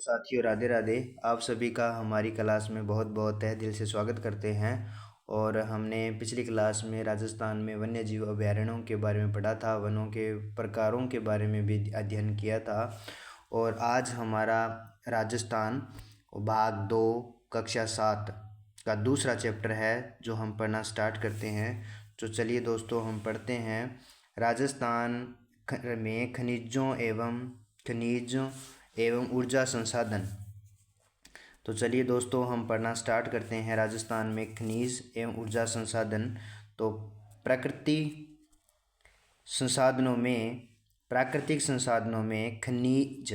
साथियों, राधे राधे। आप सभी का हमारी क्लास में बहुत बहुत तहे दिल से स्वागत करते हैं। और हमने पिछली क्लास में राजस्थान में वन्य जीव अभयारण्यों के बारे में पढ़ा था, वनों के प्रकारों के बारे में भी अध्ययन किया था। और आज हमारा राजस्थान भाग 2 कक्षा 7 का दूसरा चैप्टर है जो हम पढ़ना स्टार्ट करते हैं। तो चलिए दोस्तों, हम पढ़ते हैं। राजस्थान में खनिजों एवं ऊर्जा संसाधन। तो चलिए दोस्तों, हम पढ़ना स्टार्ट करते हैं। राजस्थान में खनिज एवं ऊर्जा संसाधन। तो प्राकृतिक संसाधनों में खनिज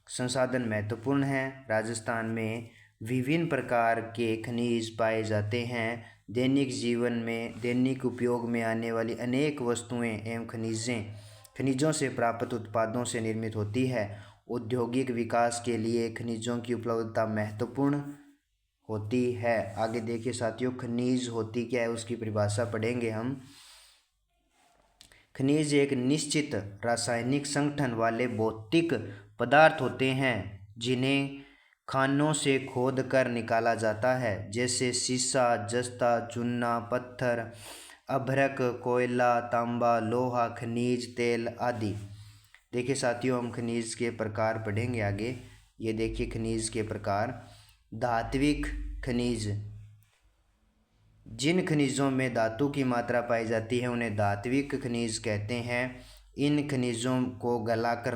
संसाधन महत्वपूर्ण हैं। राजस्थान में विभिन्न प्रकार के खनिज पाए जाते हैं। दैनिक उपयोग में आने वाली अनेक वस्तुएं एवं खनिजों से प्राप्त उत्पादों से निर्मित होती है। औद्योगिक विकास के लिए खनिजों की उपलब्धता महत्वपूर्ण होती है। आगे देखिए साथियों, खनिज होती क्या है उसकी परिभाषा पढ़ेंगे हम। खनिज एक निश्चित रासायनिक संगठन वाले भौतिक पदार्थ होते हैं जिन्हें खानों से खोद कर निकाला जाता है, जैसे सीसा, जस्ता, चूना, पत्थर, अभ्रक, कोयला, तांबा, लोहा, खनिज तेल आदि। देखिए साथियों, हम खनिज के प्रकार पढ़ेंगे आगे। ये देखिए खनिज के प्रकार। धात्विक खनिज, जिन खनिजों में धातु की मात्रा पाई जाती है उन्हें धात्विक खनिज कहते हैं। इन खनिजों को गलाकर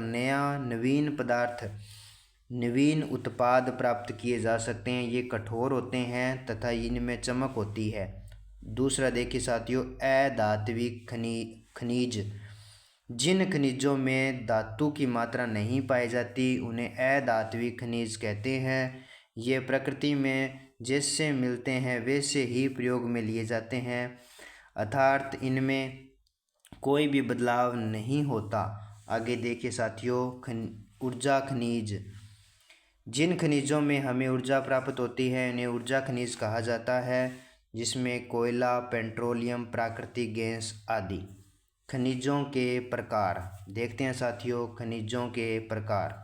नवीन उत्पाद प्राप्त किए जा सकते हैं। ये कठोर होते हैं तथा इनमें चमक होती है। दूसरा देखिए साथियों, अधात्विक खनिज, जिन खनिजों में धातु की मात्रा नहीं पाई जाती उन्हें अधात्विक खनिज कहते हैं। ये प्रकृति में जैसे मिलते हैं वैसे ही प्रयोग में लिए जाते हैं, अर्थात इनमें कोई भी बदलाव नहीं होता। आगे देखिए साथियों, ऊर्जा खनिज, जिन खनिजों में हमें ऊर्जा प्राप्त होती है उन्हें ऊर्जा खनिज कहा जाता है, जिसमें कोयला, पेट्रोलियम, प्राकृतिक गैस आदि। खनिजों के प्रकार देखते हैं साथियों। खनिजों के प्रकार,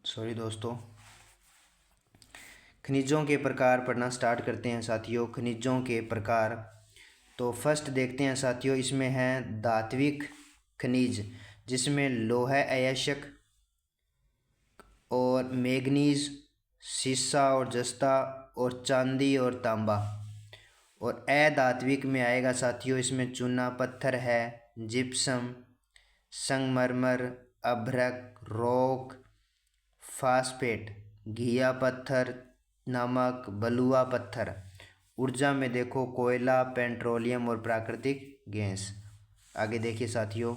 सॉरी दोस्तों, खनिजों के प्रकार पढ़ना स्टार्ट करते हैं साथियों। खनिजों के प्रकार, तो फर्स्ट देखते हैं साथियों, इसमें है धात्विक खनिज, जिसमें लोहा अयस्क और मैग्नीज, सीसा और जस्ता और चांदी और तांबा। और अधात्विक में आएगा साथियों, इसमें चूना पत्थर है, जिप्सम, संगमरमर, अभ्रक, रॉक, फास्फेट, घिया पत्थर, नमक, बलुआ पत्थर। ऊर्जा में देखो कोयला, पेट्रोलियम और प्राकृतिक गैस। आगे देखिए साथियों,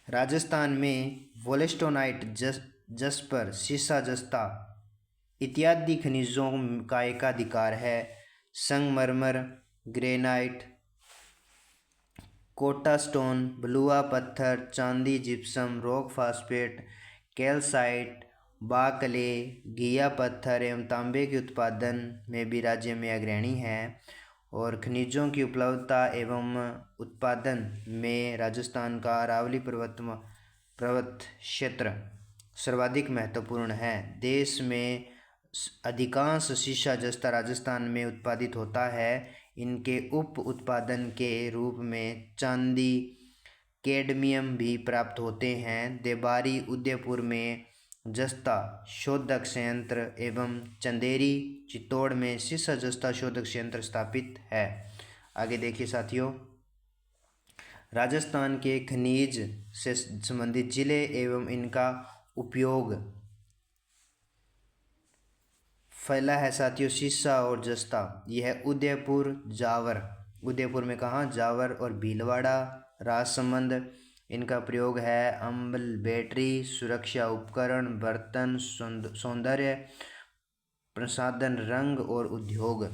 राजस्थान में वोलेस्टोनाइट, जस्पर, सीसा, जस्ता इत्यादि खनिजों का एकाधिकार है। संगमरमर, ग्रेनाइट, कोटा स्टोन, बलुआ पत्थर, चांदी, gypsum, rock phosphate, calcite, Bakle, घिया पत्थर एवं तांबे के उत्पादन में भी राज्य में अग्रणी है। और खनिजों की उपलब्धता एवं उत्पादन में राजस्थान का अरावली पर्वत क्षेत्र सर्वाधिक महत्वपूर्ण है। देश में अधिकांश सीसा जस्ता राजस्थान में उत्पादित होता है। इनके उप उत्पादन के रूप में चांदी, कैडमियम भी प्राप्त होते हैं। देबारी, उदयपुर में जस्ता शोधक संयंत्र एवं चंदेरी, चित्तौड़ में सीसा जस्ता शोधक संयंत्र स्थापित है। आगे देखिए साथियों, राजस्थान के खनिज से संबंधित जिले एवं इनका उपयोग फैला है साथियों। सीसा और जस्ता, यह है उदयपुर, जावर, उदयपुर में कहाँ, जावर, और भीलवाड़ा, राजसमंद। इनका प्रयोग है अम्ल, बैटरी, सुरक्षा उपकरण, बर्तन, सौंदर्य प्रसाधन, रंग और उद्योग।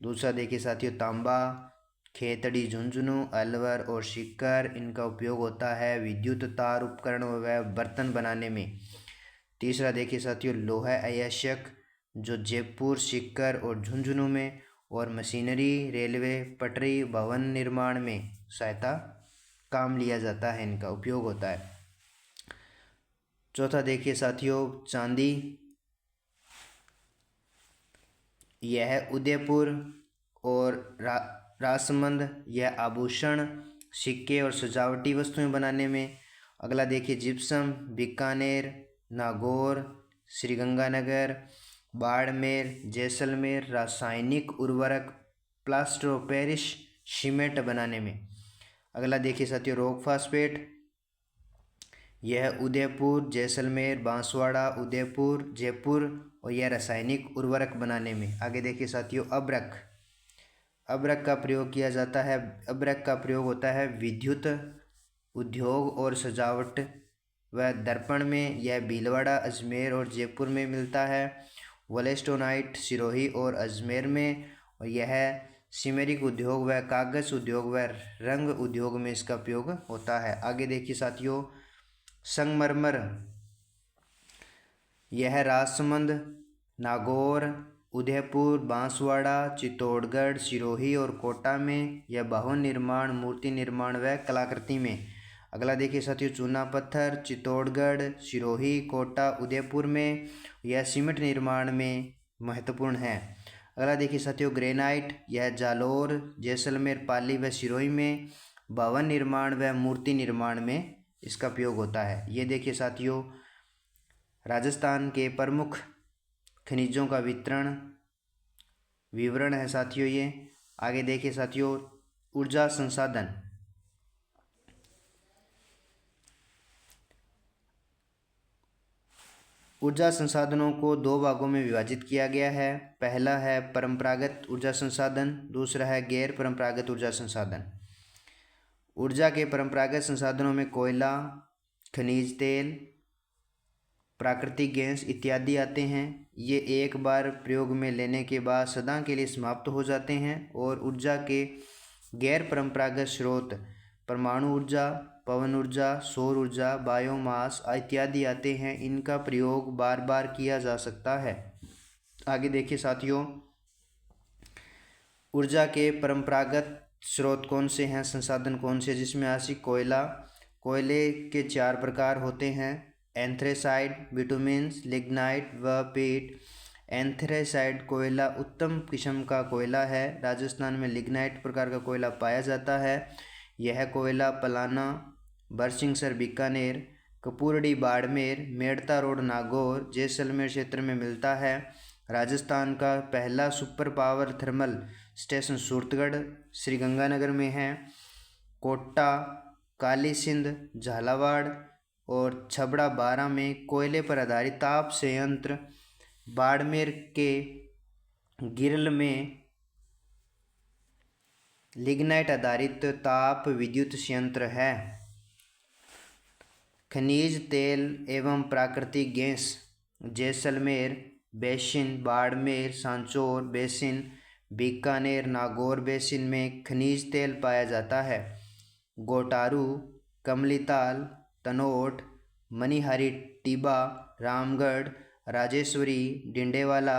दूसरा देखिए साथियों, तांबा, खेतड़ी, झुंझुनू, अलवर और सीकर इनका उपयोग होता है विद्युत तार उपकरण व बर्तन बनाने में। तीसरा देखिए साथियों, लोहा अयस्क जो जयपुर, सीकर और झुंझुनू में, और मशीनरी, रेलवे, पटरी, भवन निर्माण में सहायता काम लिया जाता है, इनका उपयोग होता है। चौथा देखिए साथियों, चांदी, यह उदयपुर और राजसमंद यह आभूषण, सिक्के और सजावटी वस्तुएं बनाने में। अगला देखिए जिप्सम, बीकानेर, नागौर, श्रीगंगानगर, बाड़मेर, जैसलमेर रासायनिक उर्वरक, प्लास्टर ऑफ पेरिस सीमेंट बनाने में। अगला देखिए साथियों रॉक फास्फेट, यह उदयपुर, जैसलमेर, बांसवाड़ा, उदयपुर, जयपुर और यह रासायनिक उर्वरक बनाने में। आगे देखिए साथियों अब्रक, अब्रक का प्रयोग किया जाता है, अब्रक का प्रयोग होता है विद्युत उद्योग और सजावट व दर्पण में। यह भीलवाड़ा, अजमेर और जयपुर में मिलता है। वोलेस्टोनाइट सिरोही और अजमेर में, और यह सिमेरिक उद्योग व कागज उद्योग व रंग उद्योग में इसका उपयोग होता है। आगे देखिए साथियों संगमरमर, यह राजसमंद, नागौर, उदयपुर, बांसवाड़ा, चित्तौड़गढ़, सिरोही और कोटा में, यह भवन निर्माण, मूर्ति निर्माण व कलाकृति में। अगला देखिए साथियों चूना पत्थर, चित्तौड़गढ़, सिरोही, कोटा, उदयपुर में, यह सीमेंट निर्माण में महत्वपूर्ण है। अगला देखिए साथियों ग्रेनाइट, यह जालौर, जैसलमेर, पाली व सिरोही में भवन निर्माण व मूर्ति निर्माण में इसका उपयोग होता है। ये देखिए साथियों राजस्थान के प्रमुख खनिजों का विवरण है साथियों ये। आगे देखिए साथियों ऊर्जा संसाधन, ऊर्जा संसाधनों को दो भागों में विभाजित किया गया है। पहला है परंपरागत ऊर्जा संसाधन, दूसरा है गैर परंपरागत ऊर्जा संसाधन। ऊर्जा के परंपरागत संसाधनों में कोयला, खनिज तेल, प्राकृतिक गैस इत्यादि आते हैं। ये एक बार प्रयोग में लेने के बाद सदा के लिए समाप्त हो जाते हैं। और ऊर्जा के गैर परंपरागत स्रोत परमाणु ऊर्जा, पवन ऊर्जा, सौर ऊर्जा, बायोमास इत्यादि आते हैं। इनका प्रयोग बार बार किया जा सकता है। आगे देखिए साथियों ऊर्जा के परंपरागत स्रोत कौन से हैं, संसाधन कौन से, जिसमें आशी कोयला, कोयले के 4 प्रकार होते हैं, एंथ्रेसाइड, बिटुमिन्स, लिग्नाइट व पीट। एंथ्रेसाइड कोयला उत्तम किस्म का कोयला है। राजस्थान में लिग्नाइट प्रकार का कोयला पाया जाता है। यह कोयला पलाना, बरसिंहसर बीकानेर, कपूरड़ी बाड़मेर, मेड़ता रोड नागौर, जैसलमेर क्षेत्र में मिलता है। राजस्थान का पहला super power thermal station Suratgarh, Sriganganagar में है। कोटा, काली सिंध, झालावाड़ और छबड़ा बारा में कोयले पर आधारित ताप संयंत्र। बाड़मेर के गिरल में लिग्नाइट आधारित ताप विद्युत संयंत्र है। खनिज तेल एवं प्राकृतिक gas Jaisalmer basin, Barmer, Sanchore basin, Bikaner, Nagaur basin में खनिज तेल पाया जाता है। गोटारू, कमलीताल, तनोट, मनिहारी टिब्बा, रामगढ़, राजेश्वरी, डिंडेवाला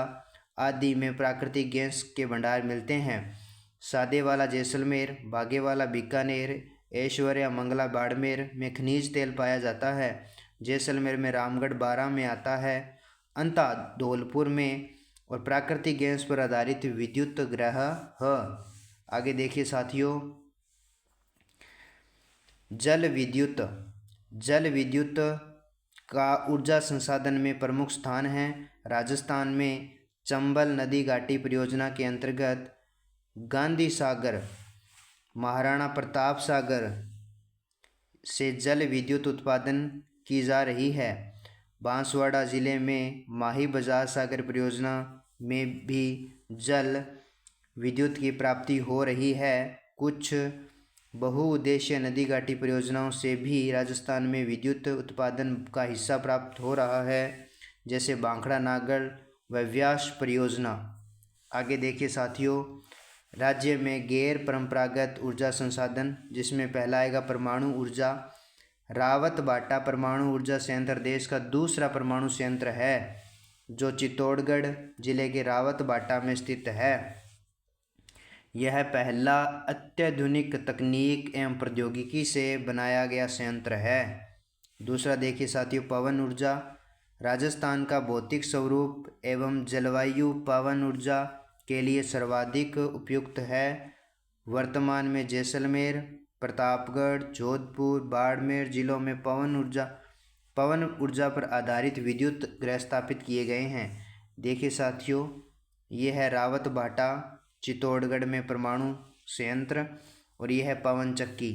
आदि में प्राकृतिक गैस के भंडार मिलते हैं। सादेवाला जैसलमेर, बागेवाला बीकानेर, ऐश्वर्या मंगला बाड़मेर में खनिज तेल पाया जाता है। जैसलमेर में रामगढ़ बारा में आता है। अंता धौलपुर में और प्राकृतिक गैस पर आधारित विद्युत ग्रह है। आगे देखिए साथियों जल विद्युत, जल विद्युत का ऊर्जा संसाधन में प्रमुख स्थान है। राजस्थान में चंबल नदी घाटी परियोजना के अंतर्गत गांधी सागर, महाराणा प्रताप सागर से जल विद्युत उत्पादन की जा रही है। बांसवाड़ा ज़िले में माही बजाज सागर परियोजना में भी जल विद्युत की प्राप्ति हो रही है। कुछ बहुउद्देशीय नदी घाटी परियोजनाओं से भी राजस्थान में विद्युत उत्पादन का हिस्सा प्राप्त हो रहा है, जैसे बांखड़ा नागढ़ व व्यास परियोजना। आगे देखिए साथियों राज्य में गैर परंपरागत ऊर्जा संसाधन, जिसमें पहला आएगा परमाणु ऊर्जा। रावतबाटा परमाणु ऊर्जा संयंत्र देश का दूसरा परमाणु संयंत्र है जो चित्तौड़गढ़ जिले के रावतबाटा में स्थित है। यह पहला अत्याधुनिक तकनीक एवं प्रौद्योगिकी से बनाया गया संयंत्र है। दूसरा देखिए साथियों, पवन ऊर्जा। राजस्थान का भौतिक स्वरूप एवं जलवायु पवन ऊर्जा के लिए सर्वाधिक उपयुक्त है। वर्तमान में जैसलमेर, प्रतापगढ़, जोधपुर, बाड़मेर जिलों में पवन ऊर्जा पर आधारित विद्युत गृह स्थापित किए गए हैं। देखिए साथियों, ये है रावतबाटा चित्तौड़गढ़ में परमाणु संयंत्र और यह है पवन चक्की।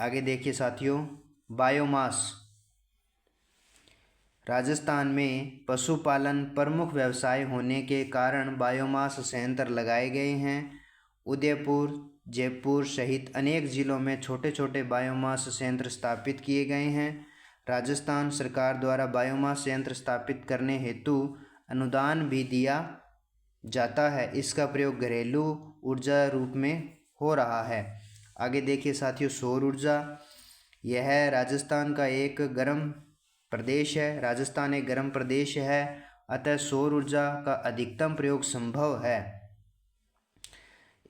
आगे देखिए साथियों, बायोमास। राजस्थान में पशुपालन प्रमुख व्यवसाय होने के कारण बायोमास संयंत्र लगाए गए हैं। उदयपुर, जयपुर सहित अनेक जिलों में छोटे छोटे बायोमास संयंत्र स्थापित किए गए हैं। राजस्थान सरकार द्वारा बायोमास संयंत्र स्थापित करने हेतु अनुदान भी दिया जाता है। इसका प्रयोग घरेलू ऊर्जा रूप में हो रहा है। आगे देखिए साथियों, सौर ऊर्जा। यह राजस्थान का एक गर्म प्रदेश है। राजस्थान एक गर्म प्रदेश है, अतः सौर ऊर्जा का अधिकतम प्रयोग संभव है।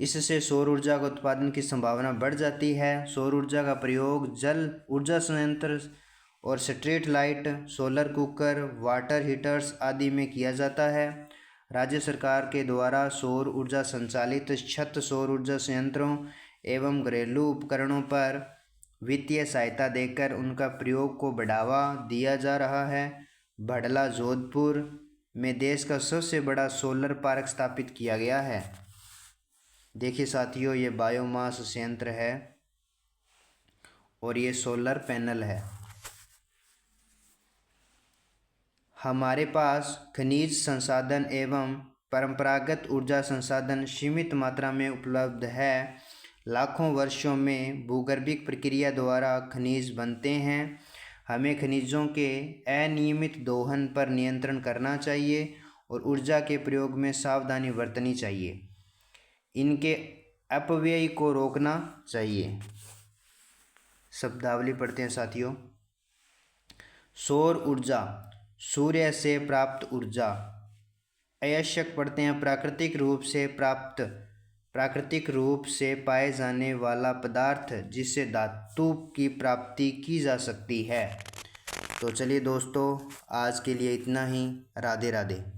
इससे सौर ऊर्जा का उत्पादन की संभावना बढ़ जाती है। सौर ऊर्जा का प्रयोग जल ऊर्जा संयंत्र और street light, solar cooker, water heaters आदि में किया जाता है। राज्य सरकार के द्वारा सौर ऊर्जा संचालित छत सौर ऊर्जा संयंत्रों एवं घरेलू उपकरणों पर वित्तीय सहायता देकर उनका प्रयोग को बढ़ावा दिया जा रहा है। भड़ला जोधपुर में देश का सबसे बड़ा सोलर पार्क स्थापित किया गया है। देखिए साथियों, ये बायोमास संयंत्र है और ये सोलर पैनल है। हमारे पास खनिज संसाधन एवं परंपरागत ऊर्जा संसाधन सीमित मात्रा में उपलब्ध है। लाखों वर्षों में भूगर्भिक प्रक्रिया द्वारा खनिज बनते हैं। हमें खनिजों के अनियमित दोहन पर नियंत्रण करना चाहिए और ऊर्जा के प्रयोग में सावधानी बरतनी चाहिए। इनके अपव्यय को रोकना चाहिए। शब्दावली पढ़ते हैं साथियों। सौर ऊर्जा, सूर्य से प्राप्त ऊर्जा। अयस्क पढ़ते हैं, प्राकृतिक रूप से पाए जाने वाला पदार्थ जिससे धातु की प्राप्ति की जा सकती है। तो चलिए दोस्तों, आज के लिए इतना ही। राधे राधे।